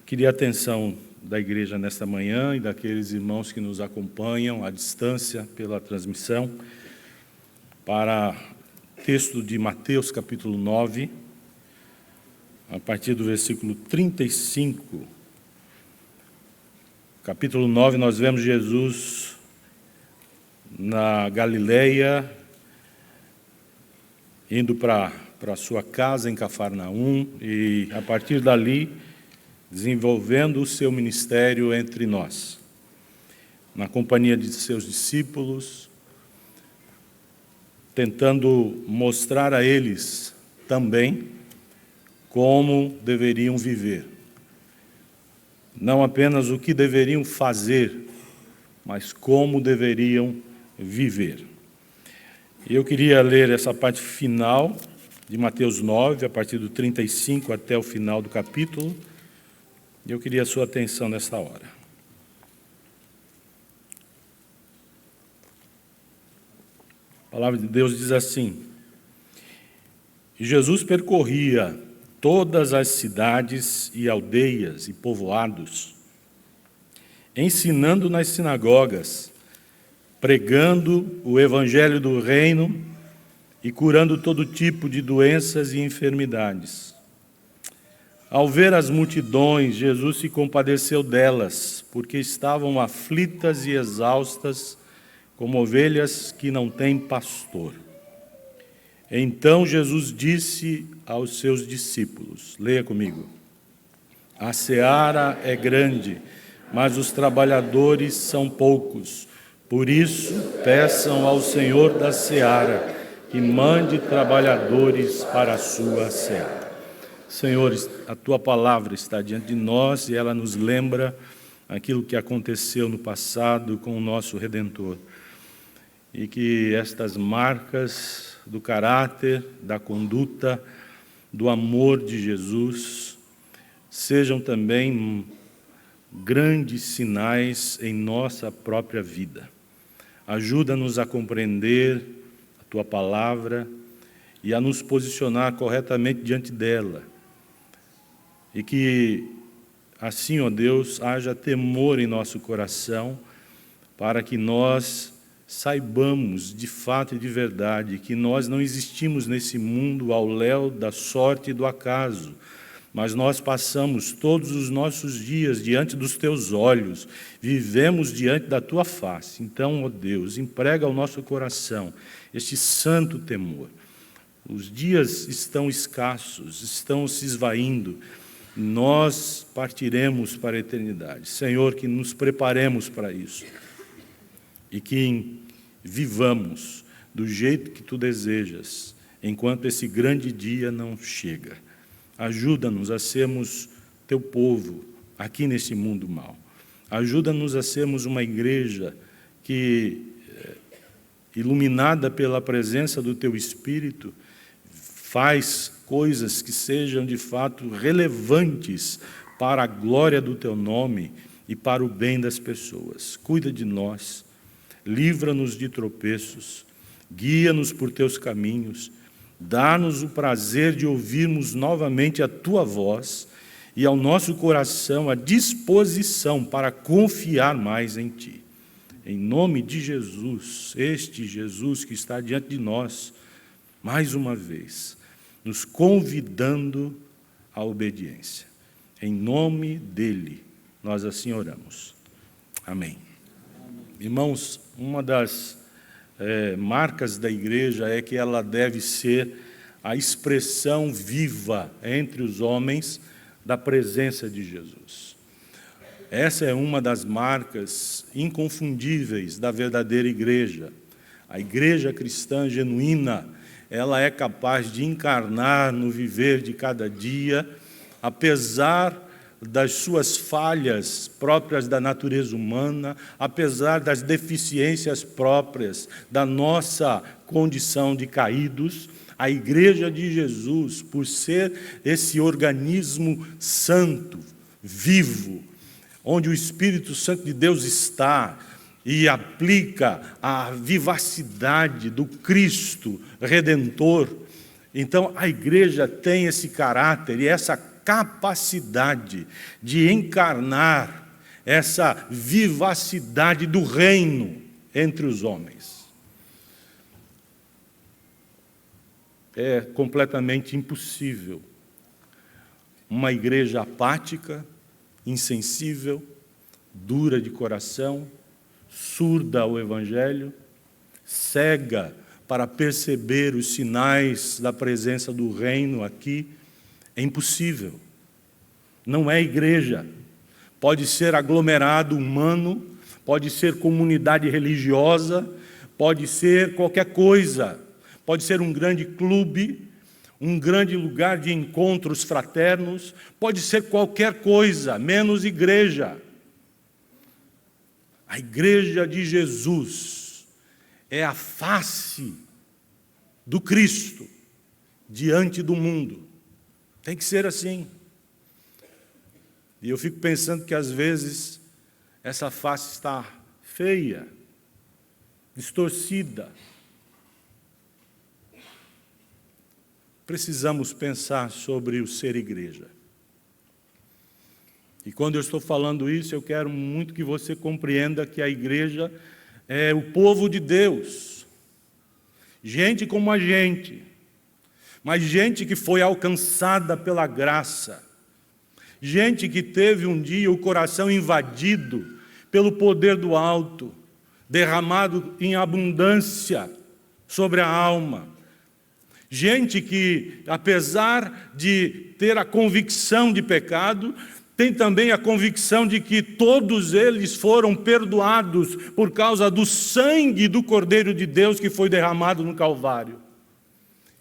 Queria a atenção da igreja nesta manhã e daqueles irmãos que nos acompanham à distância pela transmissão para o texto de Mateus capítulo 9, a partir do versículo 35. Capítulo 9, nós vemos Jesus na Galileia, indo para a sua casa em Cafarnaum e, a partir dali, desenvolvendo o seu ministério entre nós, na companhia de seus discípulos, tentando mostrar a eles também como deveriam viver. Não apenas o que deveriam fazer, mas como deveriam viver. Eu queria ler essa parte final de Mateus 9, a partir do 35 até o final do capítulo. Eu queria a sua atenção nessa hora. A palavra de Deus diz assim: E Jesus percorria todas as cidades e aldeias e povoados, ensinando nas sinagogas, pregando o evangelho do reino e curando todo tipo de doenças e enfermidades. Ao ver as multidões, Jesus se compadeceu delas, porque estavam aflitas e exaustas, como ovelhas que não têm pastor. Então Jesus disse aos seus discípulos, leia comigo: A seara é grande, mas os trabalhadores são poucos. Por isso, peçam ao Senhor da seara que mande trabalhadores para a sua seara. Senhor, a Tua palavra está diante de nós e ela nos lembra aquilo que aconteceu no passado com o nosso Redentor. E que estas marcas do caráter, da conduta, do amor de Jesus sejam também grandes sinais em nossa própria vida. Ajuda-nos a compreender a Tua palavra e a nos posicionar corretamente diante dela. E que, assim, ó Deus, haja temor em nosso coração, para que nós saibamos, de fato e de verdade, que nós não existimos nesse mundo ao léu da sorte e do acaso, mas nós passamos todos os nossos dias diante dos Teus olhos, vivemos diante da Tua face. Então, ó Deus, emprega ao nosso coração este santo temor. Os dias estão escassos, estão se esvaindo, nós partiremos para a eternidade. Senhor, que nos preparemos para isso e que vivamos do jeito que Tu desejas, enquanto esse grande dia não chega. Ajuda-nos a sermos Teu povo aqui nesse mundo mau. Ajuda-nos a sermos uma igreja que, iluminada pela presença do Teu Espírito, faz coisas que sejam de fato relevantes para a glória do Teu nome e para o bem das pessoas. Cuida de nós, livra-nos de tropeços, guia-nos por Teus caminhos, dá-nos o prazer de ouvirmos novamente a Tua voz e ao nosso coração a disposição para confiar mais em Ti. Em nome de Jesus, este Jesus que está diante de nós, mais uma vez, nos convidando à obediência. Em nome dEle, nós assim oramos. Amém. Irmãos, uma das marcas da igreja é que ela deve ser a expressão viva entre os homens da presença de Jesus. Essa é uma das marcas inconfundíveis da verdadeira igreja. A igreja cristã genuína, ela é capaz de encarnar no viver de cada dia, apesar das suas falhas próprias da natureza humana, apesar das deficiências próprias da nossa condição de caídos. A igreja de Jesus, por ser esse organismo santo, vivo, onde o Espírito Santo de Deus está, e aplica a vivacidade do Cristo Redentor, então a igreja tem esse caráter e essa capacidade de encarnar essa vivacidade do reino entre os homens. É completamente impossível uma igreja apática, insensível, dura de coração, surda ao Evangelho, cega para perceber os sinais da presença do reino aqui. É impossível. Não é igreja. Pode ser aglomerado humano, pode ser comunidade religiosa, pode ser qualquer coisa. Pode ser um grande clube, um grande lugar de encontros fraternos, pode ser qualquer coisa, menos igreja. A igreja de Jesus é a face do Cristo diante do mundo. Tem que ser assim. E eu fico pensando que às vezes essa face está feia, distorcida. Precisamos pensar sobre o ser igreja. E quando eu estou falando isso, eu quero muito que você compreenda que a igreja é o povo de Deus. Gente como a gente, mas gente que foi alcançada pela graça. Gente que teve um dia o coração invadido pelo poder do alto, derramado em abundância sobre a alma. Gente que, apesar de ter a convicção de pecado, tem também a convicção de que todos eles foram perdoados por causa do sangue do Cordeiro de Deus que foi derramado no Calvário.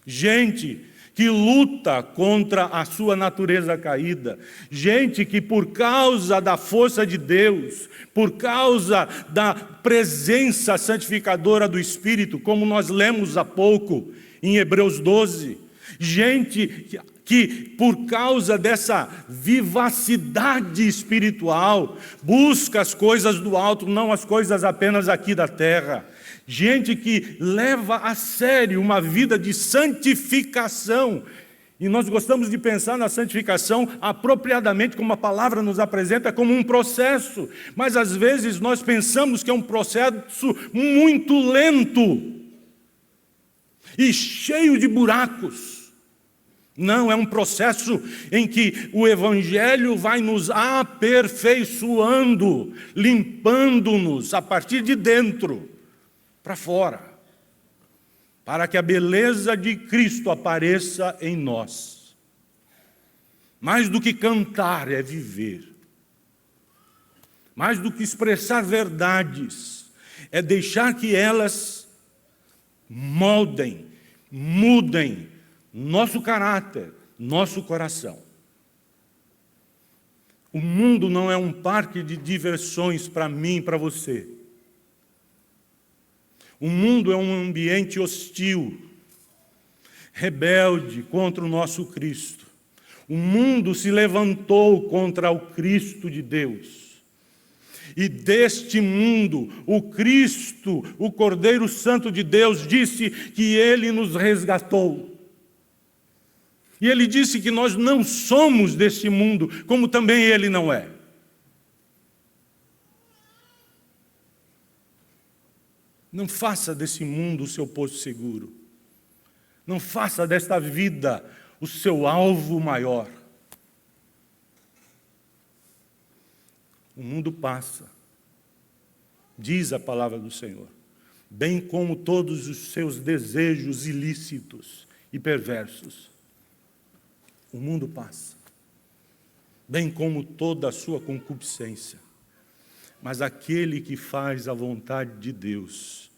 Gente que luta contra a sua natureza caída. Gente que, por causa da força de Deus, por causa da presença santificadora do Espírito, como nós lemos há pouco em Hebreus 12, gente que, por causa dessa vivacidade espiritual, busca as coisas do alto, não as coisas apenas aqui da terra. Gente que leva a sério uma vida de santificação. E nós gostamos de pensar na santificação apropriadamente, como a palavra nos apresenta, como um processo. Mas às vezes nós pensamos que é um processo muito lento e cheio de buracos. Não, é um processo em que o Evangelho vai nos aperfeiçoando, limpando-nos a partir de dentro para fora, para que a beleza de Cristo apareça em nós. Mais do que cantar é viver. Mais do que expressar verdades, é deixar que elas moldem, mudem nosso caráter, nosso coração. O mundo não é um parque de diversões para mim e para você. O mundo é um ambiente hostil, rebelde contra o nosso Cristo. O mundo se levantou contra o Cristo de Deus. E deste mundo, o Cristo, o Cordeiro Santo de Deus, disse que Ele nos resgatou. E Ele disse que nós não somos deste mundo, como também Ele não é. Não faça desse mundo o seu posto seguro. Não faça desta vida o seu alvo maior. O mundo passa, diz a palavra do Senhor, bem como todos os seus desejos ilícitos e perversos. O mundo passa, bem como toda a sua concupiscência. Mas aquele que faz a vontade de Deus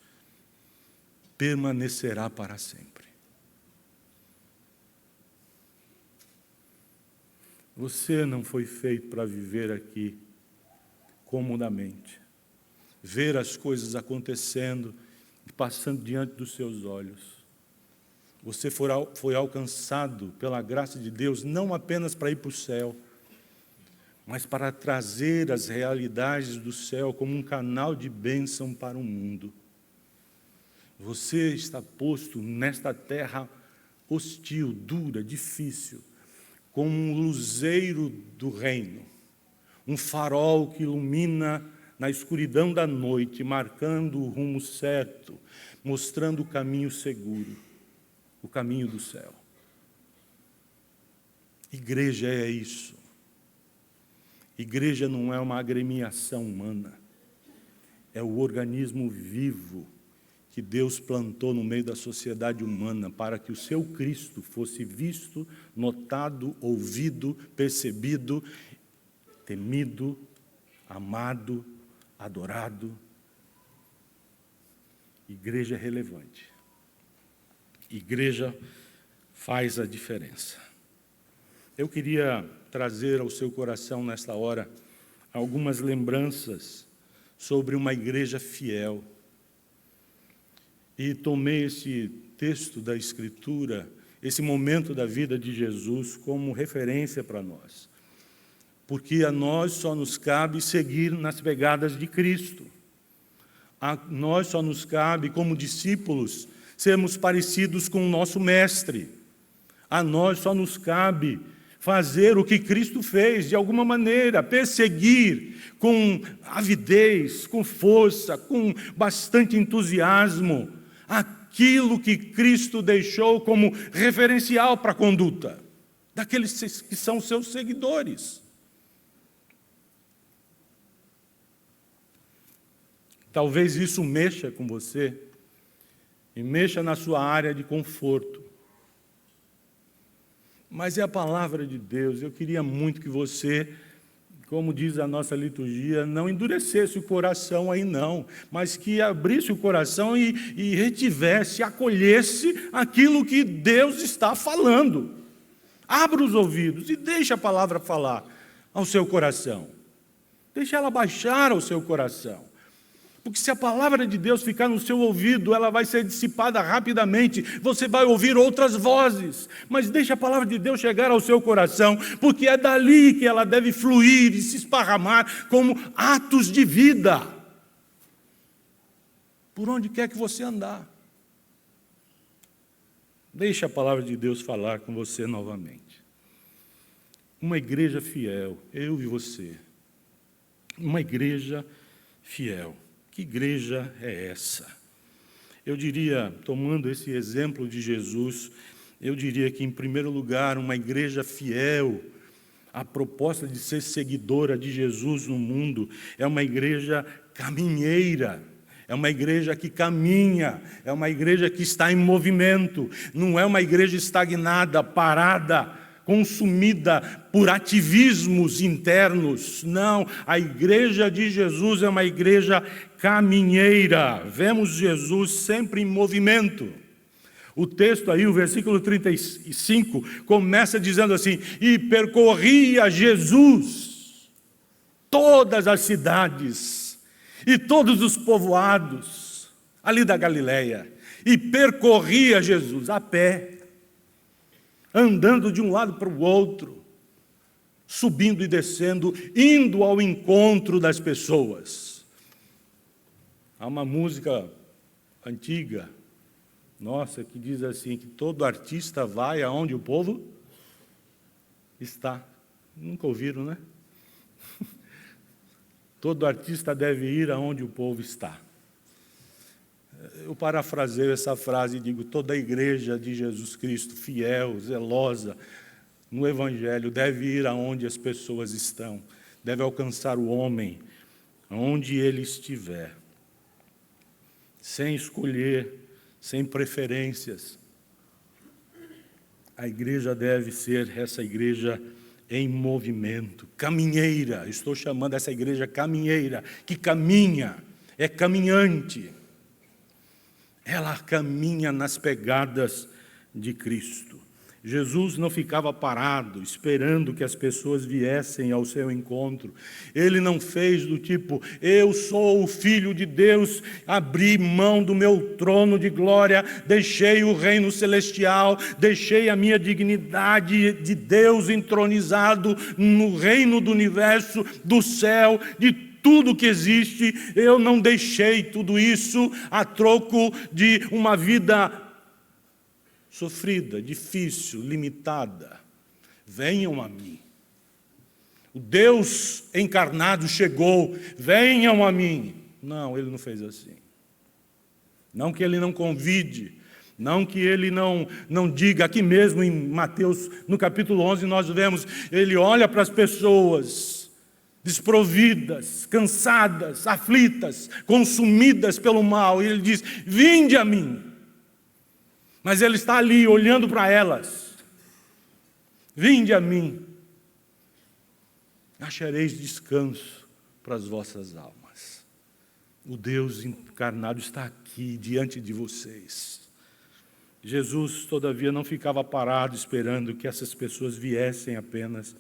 permanecerá para sempre. Você não foi feito para viver aqui comodamente, ver as coisas acontecendo e passando diante dos seus olhos. Você foi alcançado pela graça de Deus não apenas para ir para o céu, mas para trazer as realidades do céu como um canal de bênção para o mundo. Você está posto nesta terra hostil, dura, difícil, como um luzeiro do reino, um farol que ilumina na escuridão da noite, marcando o rumo certo, mostrando o caminho seguro, o caminho do céu. Igreja é isso. Igreja não é uma agremiação humana, é o organismo vivo que Deus plantou no meio da sociedade humana para que o seu Cristo fosse visto, notado, ouvido, percebido, temido, amado, adorado. Igreja é relevante. Igreja faz a diferença. Eu queria trazer ao seu coração nesta hora algumas lembranças sobre uma igreja fiel. E tomei esse texto da Escritura, esse momento da vida de Jesus, como referência para nós. Porque a nós só nos cabe seguir nas pegadas de Cristo. A nós só nos cabe, como discípulos, sermos parecidos com o nosso Mestre. A nós só nos cabe fazer o que Cristo fez, de alguma maneira, perseguir com avidez, com força, com bastante entusiasmo, aquilo que Cristo deixou como referencial para a conduta daqueles que são seus seguidores. Talvez isso mexa com você e mexa na sua área de conforto. Mas é a palavra de Deus. Eu queria muito que você, como diz a nossa liturgia, não endurecesse o coração aí não, mas que abrisse o coração e retivesse, acolhesse aquilo que Deus está falando. Abra os ouvidos e deixe a palavra falar ao seu coração. Deixe ela baixar ao seu coração. Porque se a palavra de Deus ficar no seu ouvido, ela vai ser dissipada rapidamente, você vai ouvir outras vozes, mas deixe a palavra de Deus chegar ao seu coração, porque é dali que ela deve fluir e se esparramar como atos de vida, por onde quer que você andar. Deixe a palavra de Deus falar com você novamente. Uma igreja fiel, eu e você, uma igreja fiel. Que igreja é essa? Eu diria, tomando esse exemplo de Jesus, eu diria que, em primeiro lugar, uma igreja fiel, a proposta de ser seguidora de Jesus no mundo, é uma igreja caminheira, é uma igreja que caminha, é uma igreja que está em movimento, não é uma igreja estagnada, parada, consumida por ativismos internos. Não, a igreja de Jesus é uma igreja caminheira. Vemos Jesus sempre em movimento. O texto aí, o versículo 35, começa dizendo assim: e percorria Jesus todas as cidades e todos os povoados ali da Galileia. E percorria Jesus a pé, andando de um lado para o outro, subindo e descendo, indo ao encontro das pessoas. Há uma música antiga, nossa, que diz assim, que todo artista vai aonde o povo está. Nunca ouviram, né? Todo artista deve ir aonde o povo está. Eu parafraseio essa frase e digo: toda a igreja de Jesus Cristo, fiel, zelosa no Evangelho, deve ir aonde as pessoas estão, deve alcançar o homem, onde ele estiver, sem escolher, sem preferências. A igreja deve ser essa igreja em movimento, caminheira. Estou chamando essa igreja caminheira, que caminha, é caminhante. Ela caminha nas pegadas de Cristo. Jesus não ficava parado, esperando que as pessoas viessem ao seu encontro. Ele não fez do tipo: eu sou o Filho de Deus, abri mão do meu trono de glória, deixei o reino celestial, deixei a minha dignidade de Deus entronizado no reino do universo, do céu, de tudo que existe. Eu não deixei tudo isso a troco de uma vida sofrida, difícil, limitada. venham a mim. O Deus encarnado chegou, venham a mim. Não, ele não fez assim. Não que ele não convide, não que ele não diga. Aqui mesmo em Mateus, no capítulo 11, nós vemos, ele olha para as pessoas desprovidas, cansadas, aflitas, consumidas pelo mal, e ele diz, vinde a mim. Mas ele está ali olhando para elas. Vinde a mim, achareis descanso para as vossas almas. O Deus encarnado está aqui diante de vocês. Jesus, todavia, não ficava parado esperando que essas pessoas viessem apenas.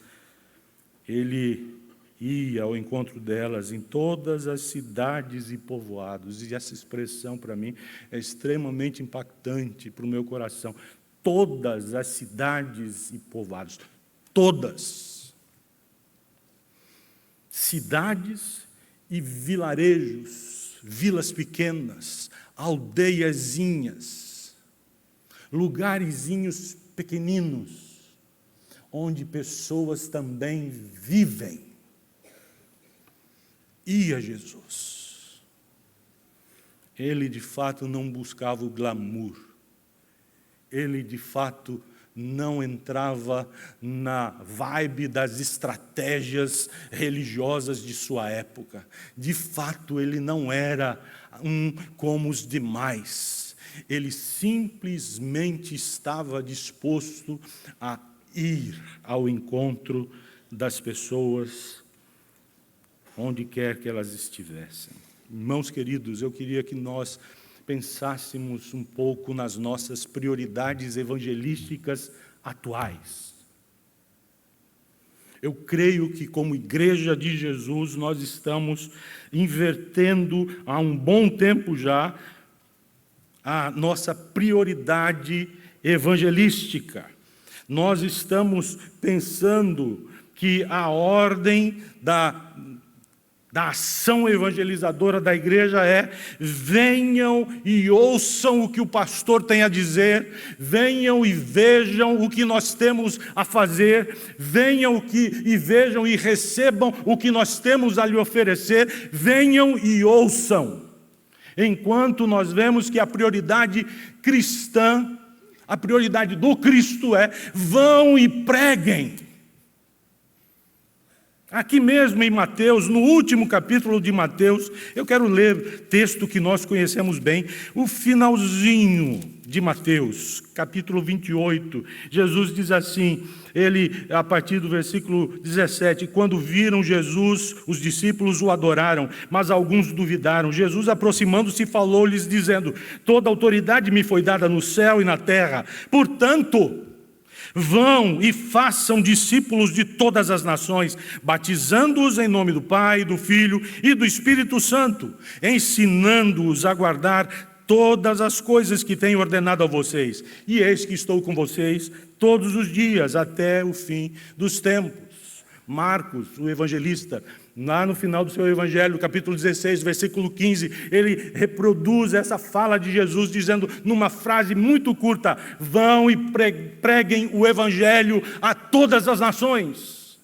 Ele ia ao encontro delas em todas as cidades e povoados. E essa expressão, para mim, é extremamente impactante para o meu coração. Todas as cidades e povoados. Todas. Cidades e vilarejos, vilas pequenas, aldeiazinhas, lugarzinhos pequeninos, onde pessoas também vivem. Ia Jesus. Ele, de fato, não buscava o glamour. Ele, de fato, não entrava na vibe das estratégias religiosas de sua época. De fato, ele não era como os demais. Ele simplesmente estava disposto a ir ao encontro das pessoas, onde quer que elas estivessem. Irmãos queridos, eu queria que nós pensássemos um pouco nas nossas prioridades evangelísticas atuais. Eu creio que, como Igreja de Jesus, nós estamos invertendo há um bom tempo já a nossa prioridade evangelística. Nós estamos pensando que a ordem da ação evangelizadora da igreja é: venham e ouçam o que o pastor tem a dizer, venham e vejam o que nós temos a fazer, venham e vejam e recebam o que nós temos a lhe oferecer, venham e ouçam. Enquanto nós vemos que a prioridade cristã, a prioridade do Cristo é: vão e preguem. Aqui mesmo em Mateus, no último capítulo de Mateus, eu quero ler texto que nós conhecemos bem, o finalzinho de Mateus, capítulo 28. Jesus diz assim, a partir do versículo 17, quando viram Jesus, os discípulos o adoraram, mas alguns duvidaram. Jesus, aproximando-se, falou-lhes, dizendo, toda autoridade me foi dada no céu e na terra, portanto, vão e façam discípulos de todas as nações, batizando-os em nome do Pai, do Filho e do Espírito Santo, ensinando-os a guardar todas as coisas que tenho ordenado a vocês. E eis que estou com vocês todos os dias, até o fim dos tempos. Marcos, o evangelista, lá no final do seu evangelho, capítulo 16, versículo 15, ele reproduz essa fala de Jesus, dizendo, numa frase muito curta, vão e preguem o evangelho a todas as nações.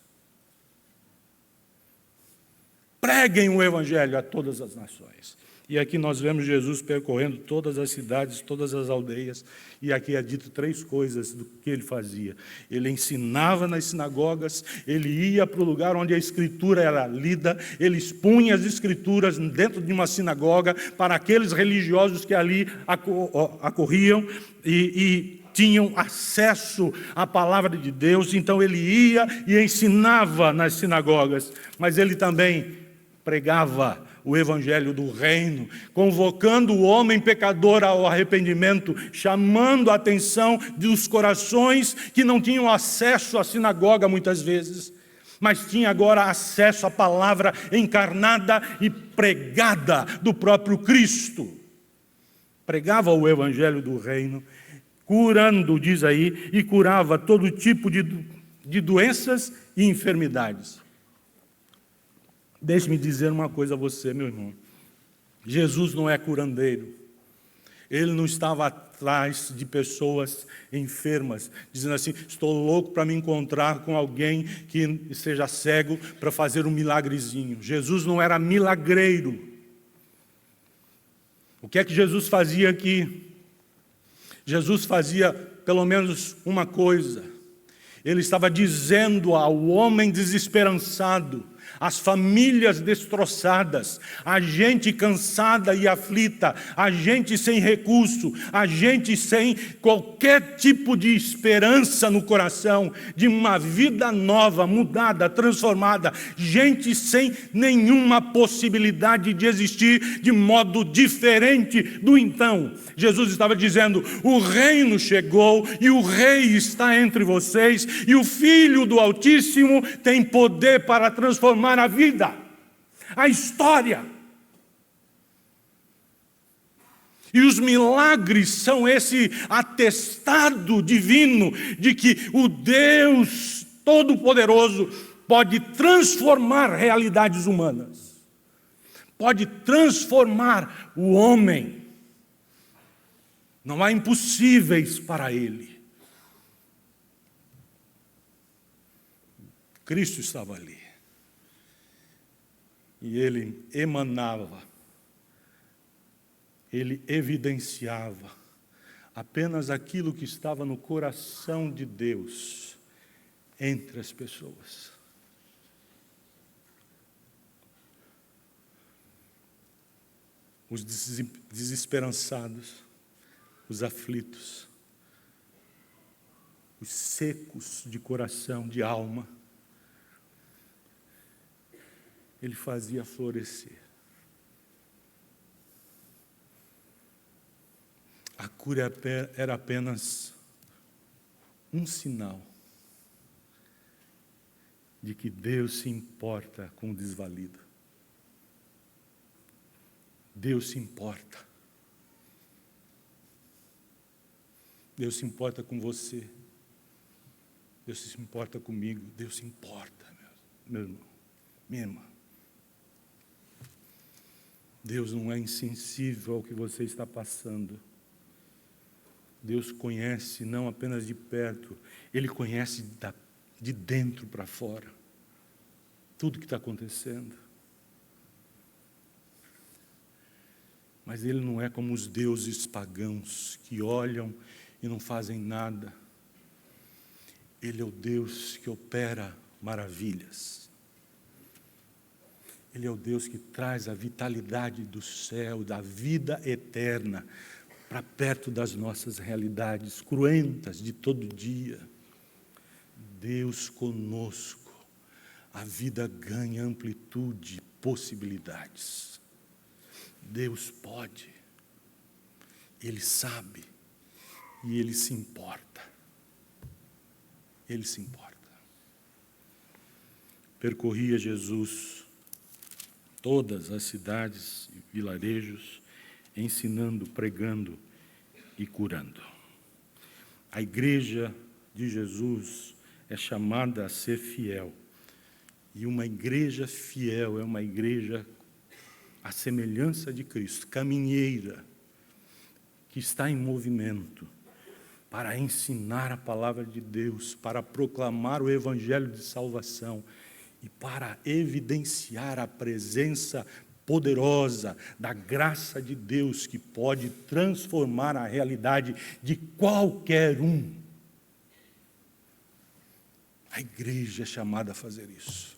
Preguem o evangelho a todas as nações. E aqui nós vemos Jesus percorrendo todas as cidades, todas as aldeias, e aqui é dito 3 coisas do que ele fazia. Ele ensinava nas sinagogas, ele ia para o lugar onde a Escritura era lida, ele expunha as Escrituras dentro de uma sinagoga para aqueles religiosos que ali acorriam e tinham acesso à palavra de Deus. Então ele ia e ensinava nas sinagogas, mas ele também pregava o evangelho do reino, convocando o homem pecador ao arrependimento, chamando a atenção dos corações que não tinham acesso à sinagoga muitas vezes, mas tinham agora acesso à palavra encarnada e pregada do próprio Cristo. Pregava o evangelho do reino, curando, diz aí, e curava todo tipo de doenças e enfermidades. Deixe-me dizer uma coisa a você, meu irmão. Jesus não é curandeiro. Ele não estava atrás de pessoas enfermas, dizendo assim: estou louco para me encontrar com alguém que seja cego para fazer um milagrezinho. Jesus não era milagreiro. O que é que Jesus fazia aqui? Jesus fazia pelo menos uma coisa. Ele estava dizendo ao homem desesperançado, às famílias destroçadas, a gente cansada e aflita, a gente sem recurso, a gente sem qualquer tipo de esperança no coração, de uma vida nova, mudada, transformada, gente sem nenhuma possibilidade de existir de modo diferente do então. Jesus estava dizendo: o reino chegou e o rei está entre vocês, e o Filho do Altíssimo tem poder para transformar a vida, a história. E os milagres são esse atestado divino de que o Deus Todo-Poderoso pode transformar realidades humanas, pode transformar o homem. Não há impossíveis para Ele. Cristo estava ali. E Ele emanava, Ele evidenciava apenas aquilo que estava no coração de Deus entre as pessoas. Os desesperançados, os aflitos, os secos de coração, de alma, Ele fazia florescer. A cura era apenas um sinal de que Deus se importa com o desvalido. Deus se importa. Deus se importa com você. Deus se importa comigo. Deus se importa, meu irmão, minha irmã. Deus não é insensível ao que você está passando. Deus conhece não apenas de perto, Ele conhece de dentro para fora tudo que está acontecendo. Mas Ele não é como os deuses pagãos que olham e não fazem nada. Ele é o Deus que opera maravilhas. Ele é o Deus que traz a vitalidade do céu, da vida eterna, para perto das nossas realidades cruentas de todo dia. Deus conosco, a vida ganha amplitude, possibilidades. Deus pode, Ele sabe e Ele se importa. Ele se importa. Percorria Jesus todas as cidades e vilarejos, ensinando, pregando e curando. A igreja de Jesus é chamada a ser fiel. E uma igreja fiel é uma igreja à semelhança de Cristo, caminheira, que está em movimento para ensinar a palavra de Deus, para proclamar o evangelho de salvação e para evidenciar a presença poderosa da graça de Deus que pode transformar a realidade de qualquer um. A igreja é chamada a fazer isso.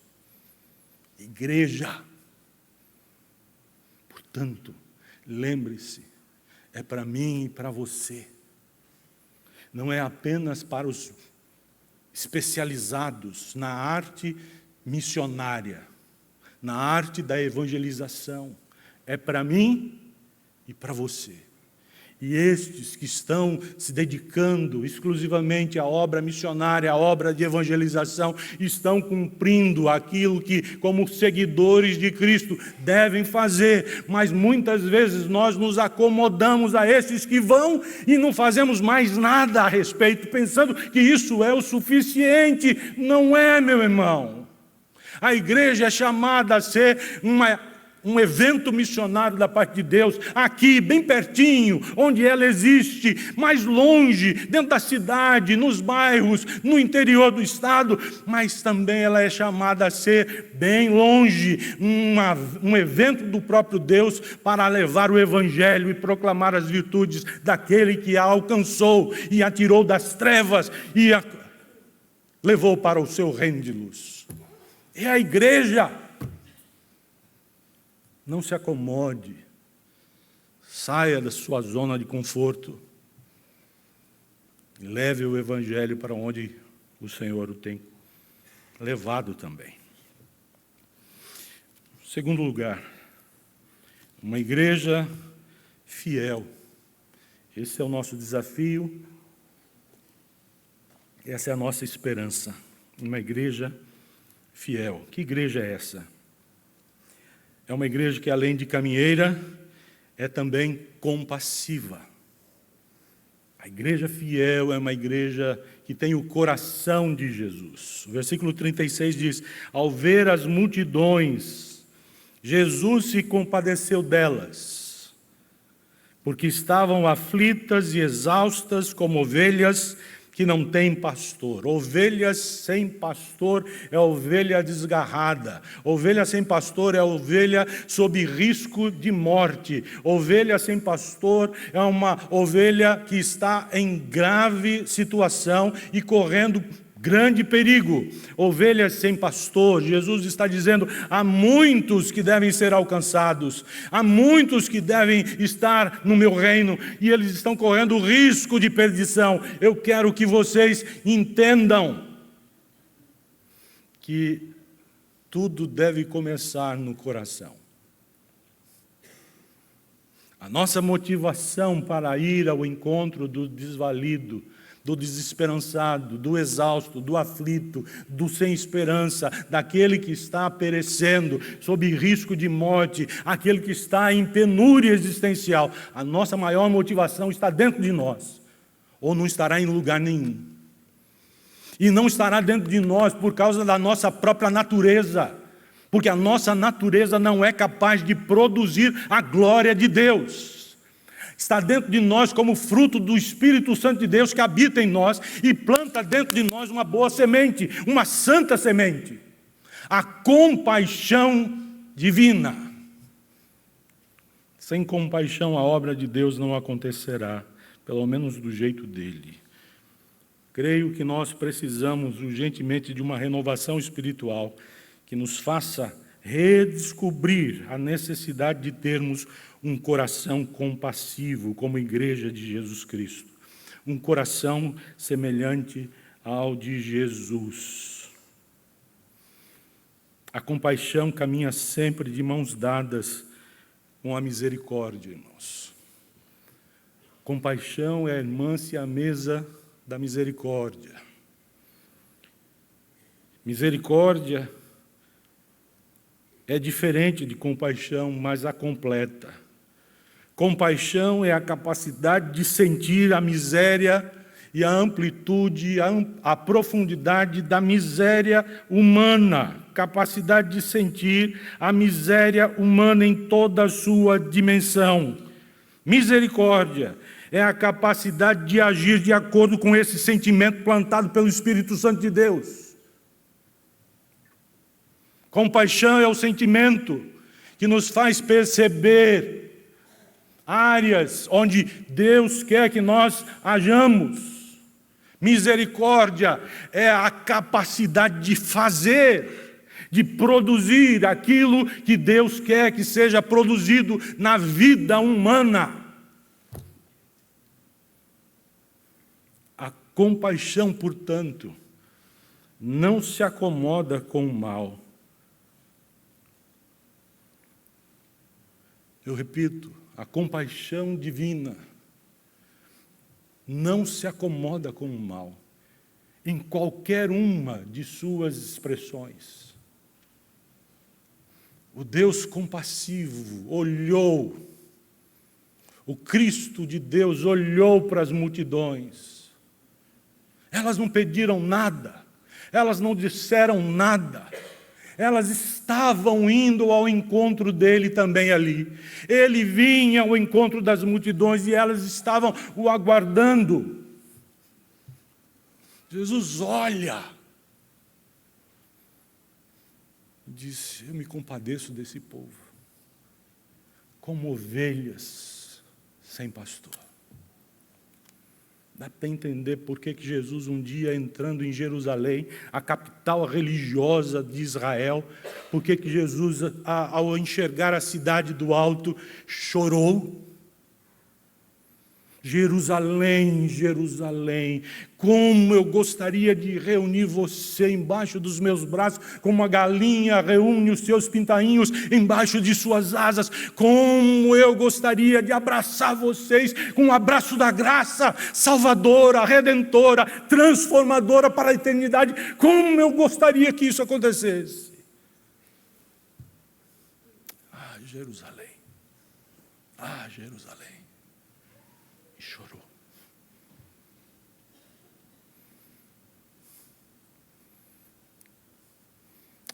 Igreja. Portanto, lembre-se, é para mim e para você. Não é apenas para os especializados na arte missionária, na arte da evangelização. É para mim e para você. E estes que estão se dedicando exclusivamente à obra missionária, à obra de evangelização, estão cumprindo aquilo que, como seguidores de Cristo, devem fazer. Mas muitas vezes nós nos acomodamos a esses que vão e não fazemos mais nada a respeito, pensando que isso é o suficiente. Não é, meu irmão. A igreja é chamada a ser uma um evento missionário da parte de Deus, aqui, bem pertinho, onde ela existe, mais longe, dentro da cidade, nos bairros, no interior do estado, mas também ela é chamada a ser bem longe, um evento do próprio Deus para levar o Evangelho e proclamar as virtudes daquele que a alcançou e a tirou das trevas e a levou para o seu reino de luz. É a igreja. Não se acomode, saia da sua zona de conforto e leve o Evangelho para onde o Senhor o tem levado também. Segundo lugar, uma igreja fiel. Esse é o nosso desafio, essa é a nossa esperança. Uma igreja fiel. Que igreja é essa? É uma igreja que, além de caminheira, é também compassiva. A igreja fiel é uma igreja que tem o coração de Jesus. O versículo 36 diz: ao ver as multidões, Jesus se compadeceu delas, porque estavam aflitas e exaustas como ovelhas que não tem pastor. Ovelhas sem pastor é ovelha desgarrada. Ovelha sem pastor é ovelha sob risco de morte. Ovelha sem pastor é uma ovelha que está em grave situação e correndo grande perigo. Ovelhas sem pastor, Jesus está dizendo, há muitos que devem ser alcançados, há muitos que devem estar no meu reino, e eles estão correndo risco de perdição. Eu quero que vocês entendam que tudo deve começar no coração. A nossa motivação para ir ao encontro do desvalido, do desesperançado, do exausto, do aflito, do sem esperança, daquele que está perecendo, sob risco de morte, aquele que está em penúria existencial. A nossa maior motivação está dentro de nós, ou não estará em lugar nenhum. E não estará dentro de nós por causa da nossa própria natureza, porque a nossa natureza não é capaz de produzir a glória de Deus. Está dentro de nós como fruto do Espírito Santo de Deus que habita em nós e planta dentro de nós uma boa semente, uma santa semente, a compaixão divina. Sem compaixão a obra de Deus não acontecerá, pelo menos do jeito dele. Creio que nós precisamos urgentemente de uma renovação espiritual que nos faça redescobrir a necessidade de termos um coração compassivo como igreja de Jesus Cristo. Um coração semelhante ao de Jesus. A compaixão caminha sempre de mãos dadas com a misericórdia, irmãos. Compaixão é a irmã siamesa da misericórdia. Misericórdia é diferente de compaixão, mas a completa. Compaixão é a capacidade de sentir a miséria e a amplitude, a profundidade da miséria humana. Capacidade de sentir a miséria humana em toda a sua dimensão. Misericórdia é a capacidade de agir de acordo com esse sentimento plantado pelo Espírito Santo de Deus. Compaixão é o sentimento que nos faz perceber áreas onde Deus quer que nós hajamos. Misericórdia é a capacidade de fazer, de produzir aquilo que Deus quer que seja produzido na vida humana. A compaixão, portanto, não se acomoda com o mal. Eu repito, a compaixão divina não se acomoda com o mal, em qualquer uma de suas expressões. O Deus compassivo olhou, o Cristo de Deus olhou para as multidões. Elas não pediram nada, elas não disseram nada, Elas estavam indo ao encontro dele também ali. Ele vinha ao encontro das multidões e elas estavam o aguardando. Jesus olha e diz: eu me compadeço desse povo, como ovelhas sem pastor. Dá para entender por que Jesus, um dia entrando em Jerusalém, a capital religiosa de Israel, por que Jesus, ao enxergar a cidade do alto, chorou. Jerusalém, Jerusalém, como eu gostaria de reunir você embaixo dos meus braços, como a galinha reúne os seus pintainhos embaixo de suas asas, como eu gostaria de abraçar vocês com um abraço da graça, salvadora, redentora, transformadora para a eternidade, como eu gostaria que isso acontecesse. Ah, Jerusalém, ah, Jerusalém. Chorou.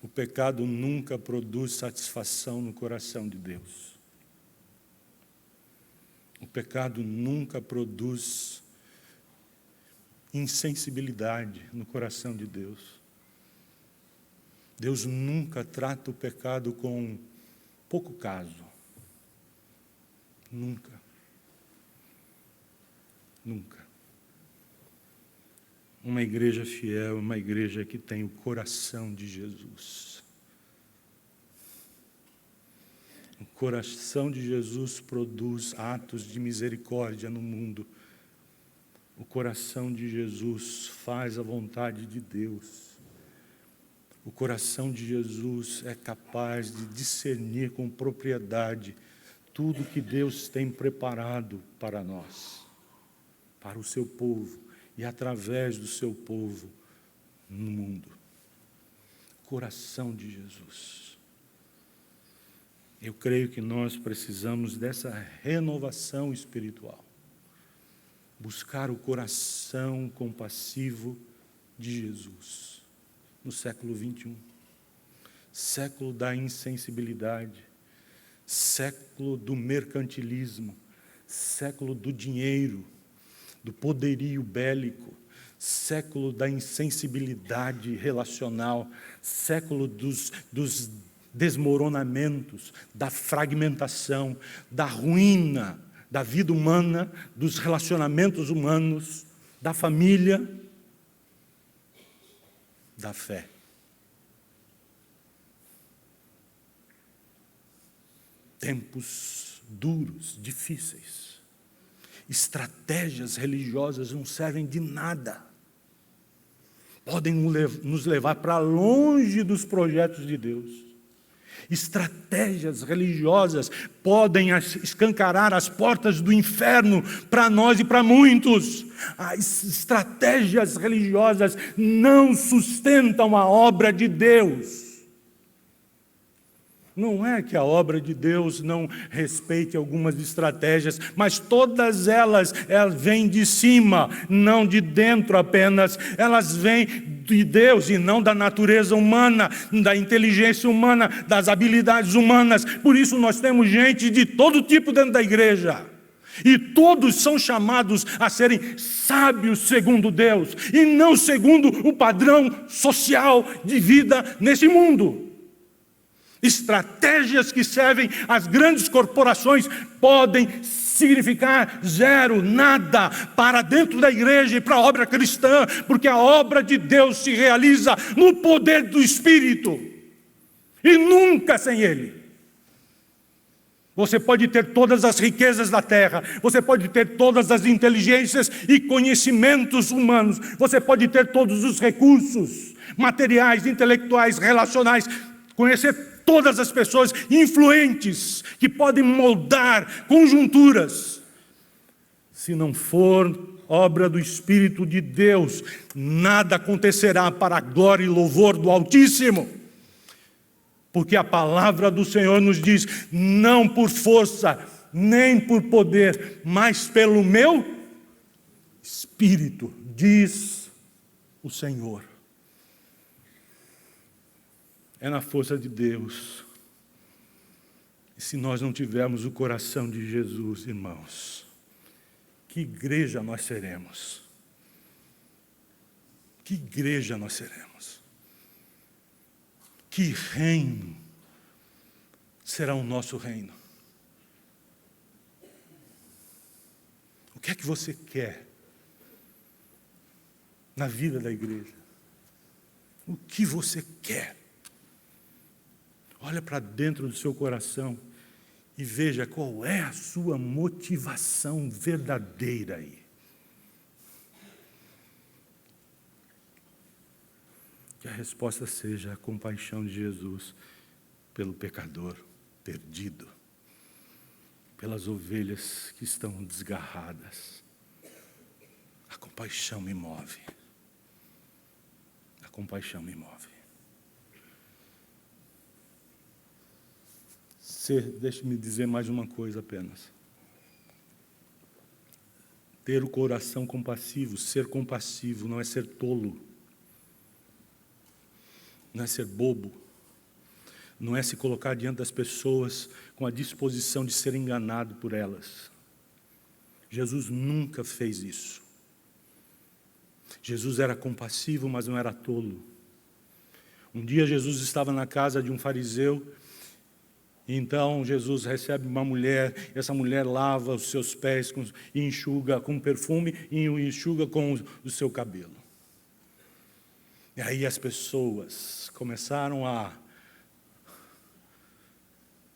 O pecado nunca produz satisfação no coração de Deus. O pecado nunca produz insensibilidade no coração de Deus. Deus nunca trata o pecado com pouco caso. Nunca. Nunca. Uma igreja fiel, uma igreja que tem o coração de Jesus. O coração de Jesus produz atos de misericórdia no mundo. O coração de Jesus faz a vontade de Deus. O coração de Jesus é capaz de discernir com propriedade tudo que Deus tem preparado para nós, para o seu povo e através do seu povo no mundo. Coração de Jesus. Eu creio que nós precisamos dessa renovação espiritual. Buscar o coração compassivo de Jesus no século 21. Século da insensibilidade, século do mercantilismo, século do dinheiro, do poderio bélico, século da insensibilidade relacional, século dos desmoronamentos, da fragmentação, da ruína da vida humana, dos relacionamentos humanos, da família, da fé. Tempos duros, difíceis. Estratégias religiosas não servem de nada. Podem nos levar para longe dos projetos de Deus. Estratégias religiosas podem escancarar as portas do inferno para nós e para muitos. As estratégias religiosas não sustentam a obra de Deus. Não é que a obra de Deus não respeite algumas estratégias, mas todas elas vêm de cima, não de dentro apenas. Elas vêm de Deus e não da natureza humana, da inteligência humana, das habilidades humanas. Por isso nós temos gente de todo tipo dentro da igreja. E todos são chamados a serem sábios segundo Deus, e não segundo o padrão social de vida nesse mundo. Estratégias que servem às grandes corporações podem significar zero, nada para dentro da igreja e para a obra cristã, porque a obra de Deus se realiza no poder do Espírito e nunca sem Ele. Você pode ter todas as riquezas da terra, você pode ter todas as inteligências e conhecimentos humanos, você pode ter todos os recursos materiais, intelectuais, relacionais, conhecer todas as pessoas influentes que podem moldar conjunturas. Se não for obra do Espírito de Deus, nada acontecerá para a glória e louvor do Altíssimo. Porque a palavra do Senhor nos diz, não por força, nem por poder, mas pelo meu Espírito, diz o Senhor. é na força de Deus. E se nós não tivermos o coração de Jesus, irmãos, que igreja nós seremos? Que igreja nós seremos? Que reino será o nosso reino? O que é que você quer na vida da igreja? O que você quer? Olha para dentro do seu coração e veja qual é a sua motivação verdadeira aí. Que a resposta seja a compaixão de Jesus pelo pecador perdido, pelas ovelhas que estão desgarradas. A compaixão me move. A compaixão me move. Deixe-me dizer mais uma coisa apenas. Ter o coração compassivo, ser compassivo, não é ser tolo, não é ser bobo, não é se colocar diante das pessoas com a disposição de ser enganado por elas. Jesus nunca fez isso. Jesus era compassivo, mas não era tolo. Um dia Jesus estava na casa de um fariseu. Então Jesus recebe uma mulher, essa mulher lava os seus pés e enxuga com perfume e enxuga com o seu cabelo. E aí as pessoas começaram a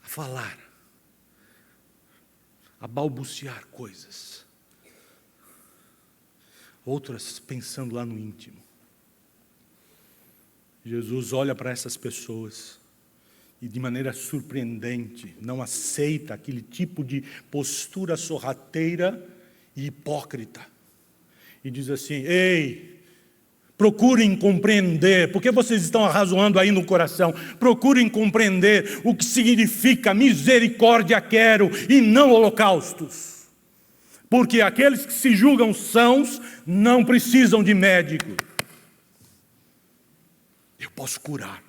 falar, a balbuciar coisas. Outras pensando lá no íntimo. Jesus olha para essas pessoas e de maneira surpreendente, não aceita aquele tipo de postura sorrateira e hipócrita. E diz assim: ei, procurem compreender, porque vocês estão arrazoando aí no coração, procurem compreender o que significa misericórdia quero e não holocaustos. Porque aqueles que se julgam sãos não precisam de médico. Eu posso curar.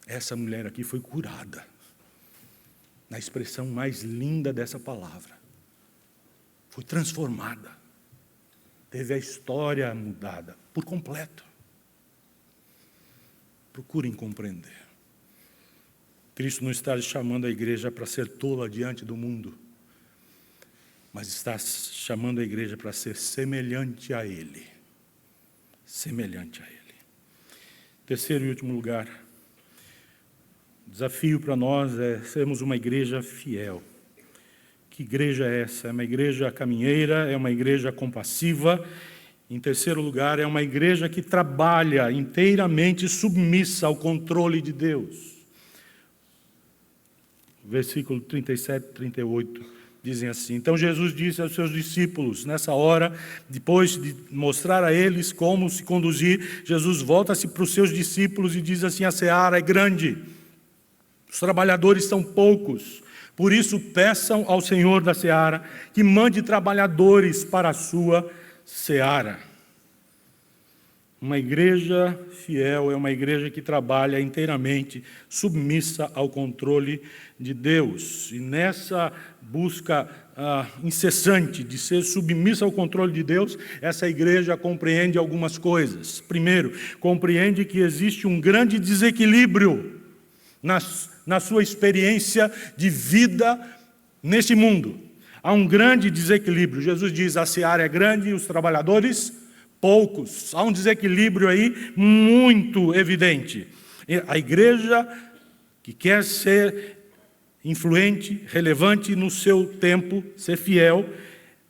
Essa mulher aqui foi curada, na expressão mais linda dessa palavra. Foi transformada. Teve a história mudada por completo. Procurem compreender. Cristo não está chamando a igreja para ser tola diante do mundo, mas está chamando a igreja para ser semelhante a Ele. Semelhante a Ele. Terceiro e último lugar. O desafio para nós é sermos uma igreja fiel. Que igreja é essa? É uma igreja caminheira, é uma igreja compassiva. Em terceiro lugar, é uma igreja que trabalha inteiramente submissa ao controle de Deus. Versículo 37 e 38 dizem assim: então Jesus disse aos seus discípulos, nessa hora, depois de mostrar a eles como se conduzir, Jesus volta-se para os seus discípulos e diz assim: a seara é grande, os trabalhadores são poucos, por isso peçam ao Senhor da seara que mande trabalhadores para a sua seara. Uma igreja fiel é uma igreja que trabalha inteiramente submissa ao controle de Deus. E nessa busca incessante de ser submissa ao controle de Deus, essa igreja compreende algumas coisas. Primeiro, compreende que existe um grande desequilíbrio na sua experiência de vida neste mundo. Há um grande desequilíbrio. Jesus diz: a seara é grande e os trabalhadores poucos. Há um desequilíbrio aí muito evidente. A igreja que quer ser influente, relevante no seu tempo, ser fiel,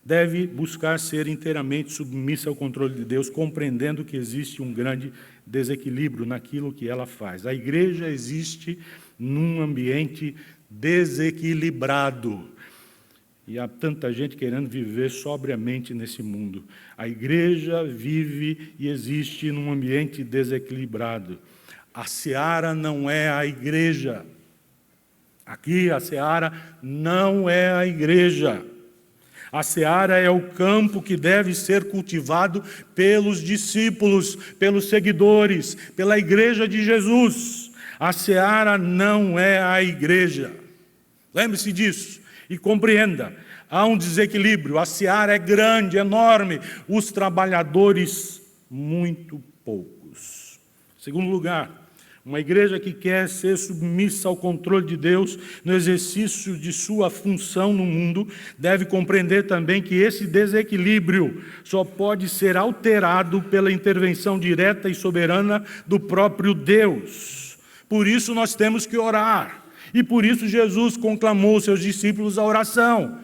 deve buscar ser inteiramente submissa ao controle de Deus, compreendendo que existe um grande desequilíbrio naquilo que ela faz. A igreja existe num ambiente desequilibrado. E há tanta gente querendo viver sobriamente nesse mundo. A igreja vive e existe num ambiente desequilibrado. A seara não é a igreja. Aqui a seara não é a igreja. A seara é o campo que deve ser cultivado pelos discípulos, pelos seguidores, pela igreja de Jesus. A seara não é a igreja. Lembre-se disso e compreenda. Há um desequilíbrio. A seara é grande, enorme. Os trabalhadores, muito poucos. Segundo lugar, uma igreja que quer ser submissa ao controle de Deus no exercício de sua função no mundo, deve compreender também que esse desequilíbrio só pode ser alterado pela intervenção direta e soberana do próprio Deus. Por isso nós temos que orar. E por isso Jesus conclamou seus discípulos à oração.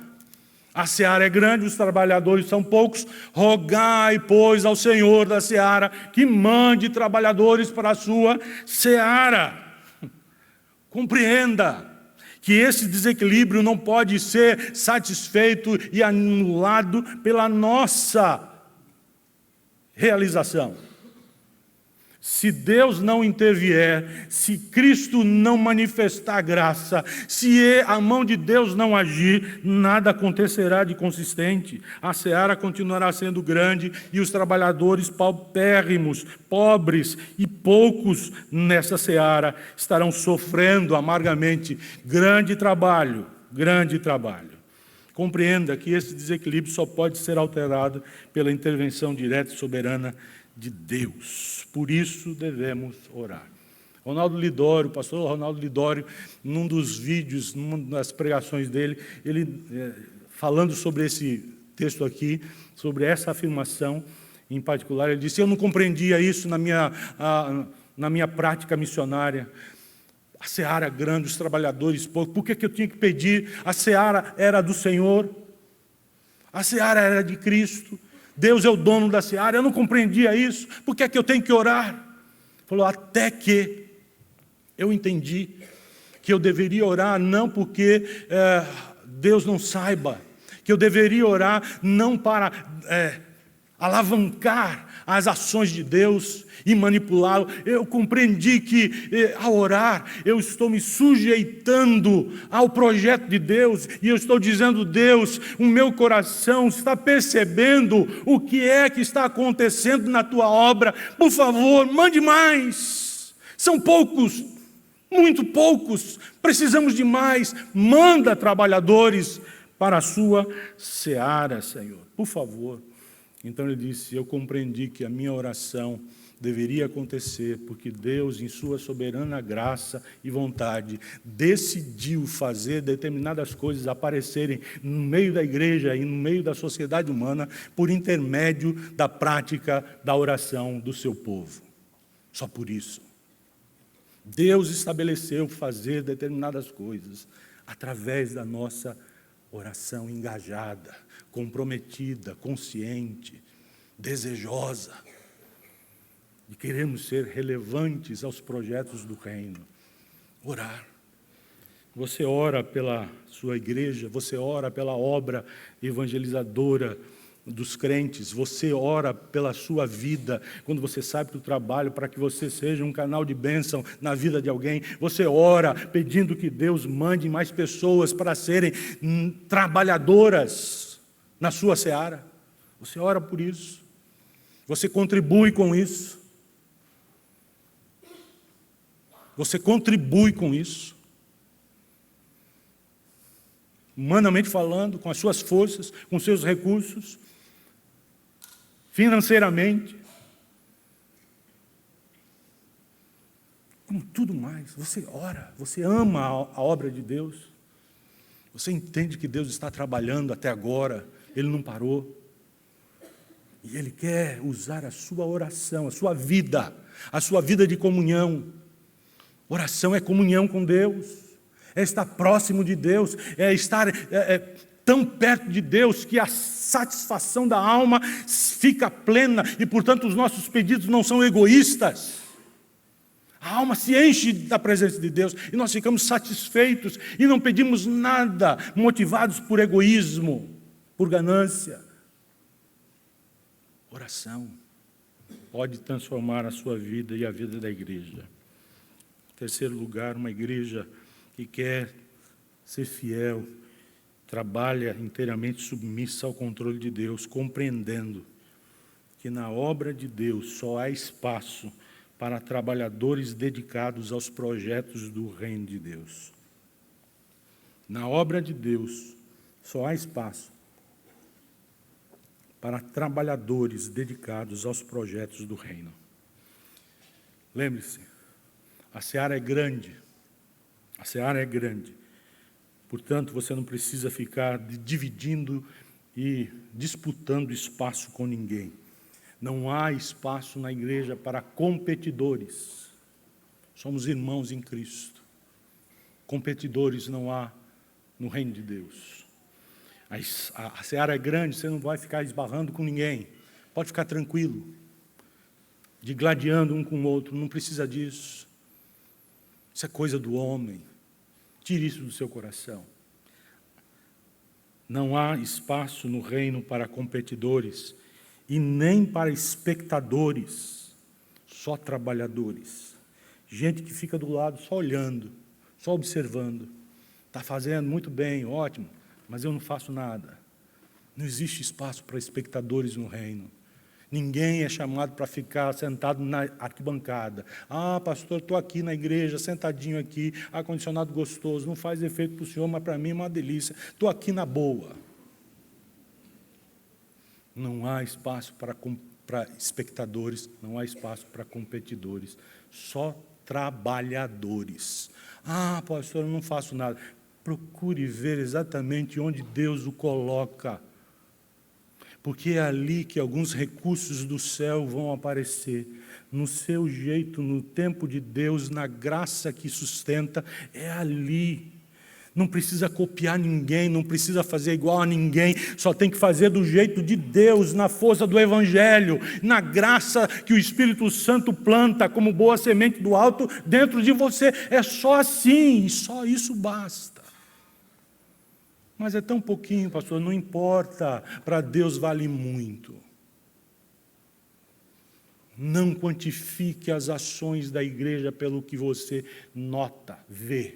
A seara é grande, os trabalhadores são poucos. Rogai, pois, ao Senhor da seara que mande trabalhadores para a sua seara. Compreenda que esse desequilíbrio não pode ser satisfeito e anulado pela nossa realização. Se Deus não intervier, se Cristo não manifestar graça, se a mão de Deus não agir, nada acontecerá de consistente. A seara continuará sendo grande e os trabalhadores paupérrimos, pobres e poucos nessa seara estarão sofrendo amargamente. Grande trabalho, grande trabalho. Compreenda que esse desequilíbrio só pode ser alterado pela intervenção direta e soberana de Deus. Por isso devemos orar. Ronaldo Lidório, o pastor Ronaldo Lidório, num dos vídeos, numa das pregações dele, ele falando sobre esse texto aqui, sobre essa afirmação em particular, ele disse: eu não compreendia isso na minha prática missionária. A seara grande, os trabalhadores poucos, por que eu tinha que pedir? A seara era do Senhor, a seara era de Cristo. Deus é o dono da seara. Eu não compreendia isso. Por que é que eu tenho que orar? Falou, até que eu entendi que eu deveria orar não porque Deus não saiba, que eu deveria orar não para alavancar as ações de Deus e manipulá-lo. Eu compreendi que ao orar eu estou me sujeitando ao projeto de Deus e eu estou dizendo: Deus, o meu coração está percebendo o que é que está acontecendo na tua obra, por favor, mande mais. São poucos, muito poucos, precisamos de mais. Manda trabalhadores para a sua seara, Senhor, por favor. Então ele disse: eu compreendi que a minha oração deveria acontecer porque Deus, em sua soberana graça e vontade, decidiu fazer determinadas coisas aparecerem no meio da igreja e no meio da sociedade humana por intermédio da prática da oração do seu povo. Só por isso. Deus estabeleceu fazer determinadas coisas através da nossa oração engajada, comprometida, consciente, desejosa, e queremos ser relevantes aos projetos do reino. Orar. Você ora pela sua igreja, você ora pela obra evangelizadora dos crentes, você ora pela sua vida, quando você sai para o trabalho, para que você seja um canal de bênção na vida de alguém, você ora pedindo que Deus mande mais pessoas para serem trabalhadoras na sua seara. Você ora por isso, você contribui com isso, você contribui com isso, humanamente falando, com as suas forças, com seus recursos, financeiramente, com tudo mais. Você ora, você ama a obra de Deus, você entende que Deus está trabalhando até agora, Ele não parou, e Ele quer usar a sua oração, a sua vida de comunhão. Oração é comunhão com Deus, é estar próximo de Deus, é estar tão perto de Deus que a satisfação da alma fica plena e, portanto, os nossos pedidos não são egoístas. A alma se enche da presença de Deus e nós ficamos satisfeitos e não pedimos nada motivados por egoísmo, por ganância. Oração pode transformar a sua vida e a vida da igreja. Em terceiro lugar, uma igreja que quer ser fiel, trabalha inteiramente submissa ao controle de Deus, compreendendo que na obra de Deus só há espaço para trabalhadores dedicados aos projetos do reino de Deus. Na obra de Deus só há espaço para trabalhadores dedicados aos projetos do reino. Lembre-se, a seara é grande. A seara é grande. Portanto, você não precisa ficar dividindo e disputando espaço com ninguém. Não há espaço na igreja para competidores. Somos irmãos em Cristo. Competidores não há no reino de Deus. A seara é grande, você não vai ficar esbarrando com ninguém. Pode ficar tranquilo, digladiando um com o outro, não precisa disso. Isso é coisa do homem. Tire isso do seu coração. Não há espaço no reino para competidores e nem para espectadores, só trabalhadores. Gente que fica do lado só olhando, só observando. Está fazendo muito bem, ótimo, mas eu não faço nada. Não existe espaço para espectadores no reino. Ninguém é chamado para ficar sentado na arquibancada. Ah, pastor, estou aqui na igreja, sentadinho aqui, ar-condicionado gostoso, não faz efeito para o senhor, mas para mim é uma delícia. Estou aqui na boa. Não há espaço para espectadores, não há espaço para competidores, só trabalhadores. Ah, pastor, eu não faço nada. Procure ver exatamente onde Deus o coloca, porque é ali que alguns recursos do céu vão aparecer, no seu jeito, no tempo de Deus, na graça que sustenta, é ali. Não precisa copiar ninguém, não precisa fazer igual a ninguém, só tem que fazer do jeito de Deus, na força do Evangelho, na graça que o Espírito Santo planta como boa semente do alto dentro de você. É só assim, e só isso basta. Mas é tão pouquinho, pastor, não importa, para Deus vale muito. Não quantifique as ações da igreja pelo que você nota, vê.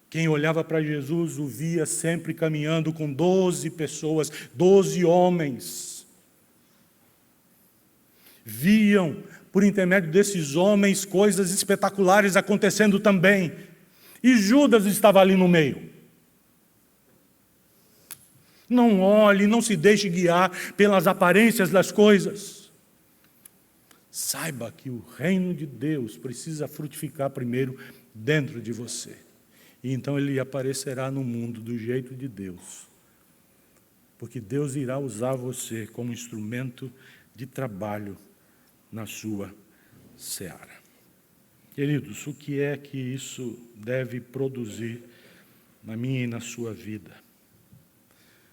Quem olhava para Jesus o via sempre caminhando com 12 pessoas, 12 homens. Viam, por intermédio desses homens, coisas espetaculares acontecendo também. E Judas estava ali no meio. Não olhe, não se deixe guiar pelas aparências das coisas. Saiba que o reino de Deus precisa frutificar primeiro dentro de você. E então ele aparecerá no mundo do jeito de Deus. Porque Deus irá usar você como instrumento de trabalho na sua seara. Queridos, o que é que isso deve produzir na minha e na sua vida?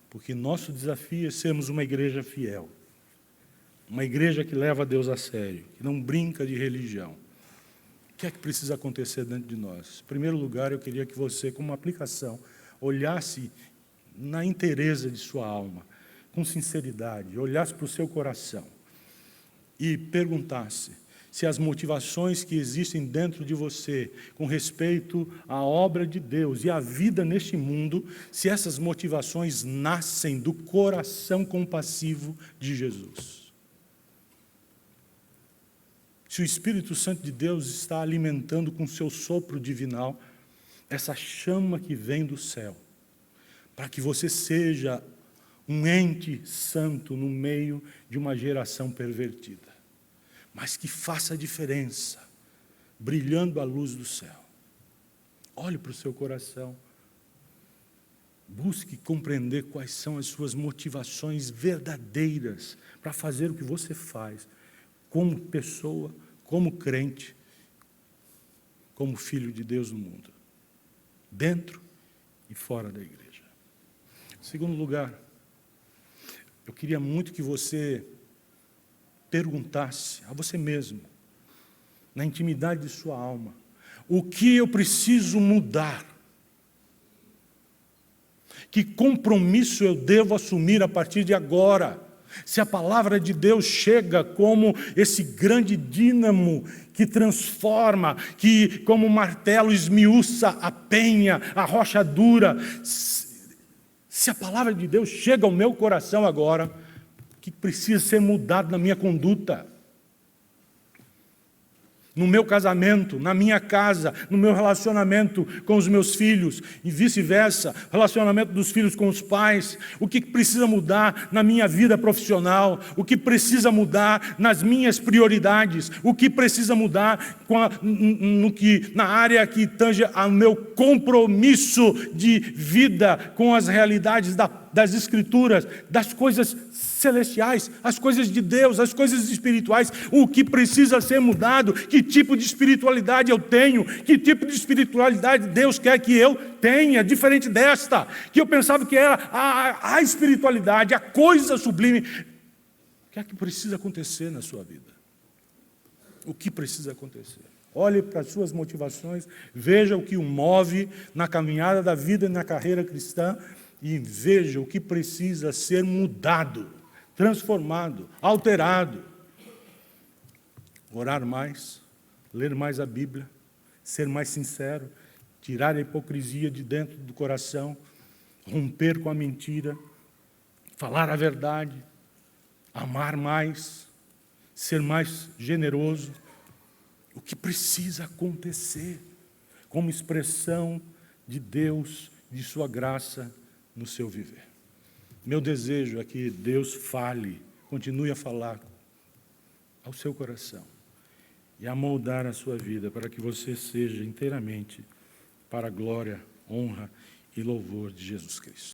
Porque nosso desafio é sermos uma igreja fiel. Uma igreja que leva Deus a sério, que não brinca de religião. O que é que precisa acontecer dentro de nós? Em primeiro lugar, eu queria que você, como uma aplicação, olhasse na inteireza de sua alma, com sinceridade, olhasse para o seu coração e perguntasse se as motivações que existem dentro de você, com respeito à obra de Deus e à vida neste mundo, se essas motivações nascem do coração compassivo de Jesus. Se o Espírito Santo de Deus está alimentando com seu sopro divinal essa chama que vem do céu, para que você seja um ente santo no meio de uma geração pervertida, mas que faça a diferença, brilhando a luz do céu. Olhe para o seu coração, busque compreender quais são as suas motivações verdadeiras para fazer o que você faz, como pessoa, como crente, como filho de Deus no mundo, dentro e fora da igreja. Em segundo lugar, eu queria muito que você perguntasse a você mesmo, na intimidade de sua alma, o que eu preciso mudar? Que compromisso eu devo assumir a partir de agora? Se a palavra de Deus chega como esse grande dínamo que transforma, que como martelo esmiuça a penha, a rocha dura, se a palavra de Deus chega ao meu coração agora, o que precisa ser mudado na minha conduta? No meu casamento, na minha casa, no meu relacionamento com os meus filhos e vice-versa, relacionamento dos filhos com os pais, o que precisa mudar na minha vida profissional, o que precisa mudar nas minhas prioridades, o que precisa mudar na área que tange ao meu compromisso de vida com as realidades das Escrituras, das coisas celestiais, as coisas de Deus, as coisas espirituais, o que precisa ser mudado, que tipo de espiritualidade eu tenho, que tipo de espiritualidade Deus quer que eu tenha, diferente desta, que eu pensava que era a espiritualidade, a coisa sublime. O que é que precisa acontecer na sua vida? O que precisa acontecer? Olhe para as suas motivações, veja o que o move na caminhada da vida e na carreira cristã, e veja o que precisa ser mudado, transformado, alterado. Orar mais, ler mais a Bíblia, ser mais sincero, tirar a hipocrisia de dentro do coração, romper com a mentira, falar a verdade, amar mais, ser mais generoso. O que precisa acontecer como expressão de Deus, de sua graça no seu viver. Meu desejo é que Deus fale, continue a falar ao seu coração e a moldar a sua vida para que você seja inteiramente para a glória, honra e louvor de Jesus Cristo.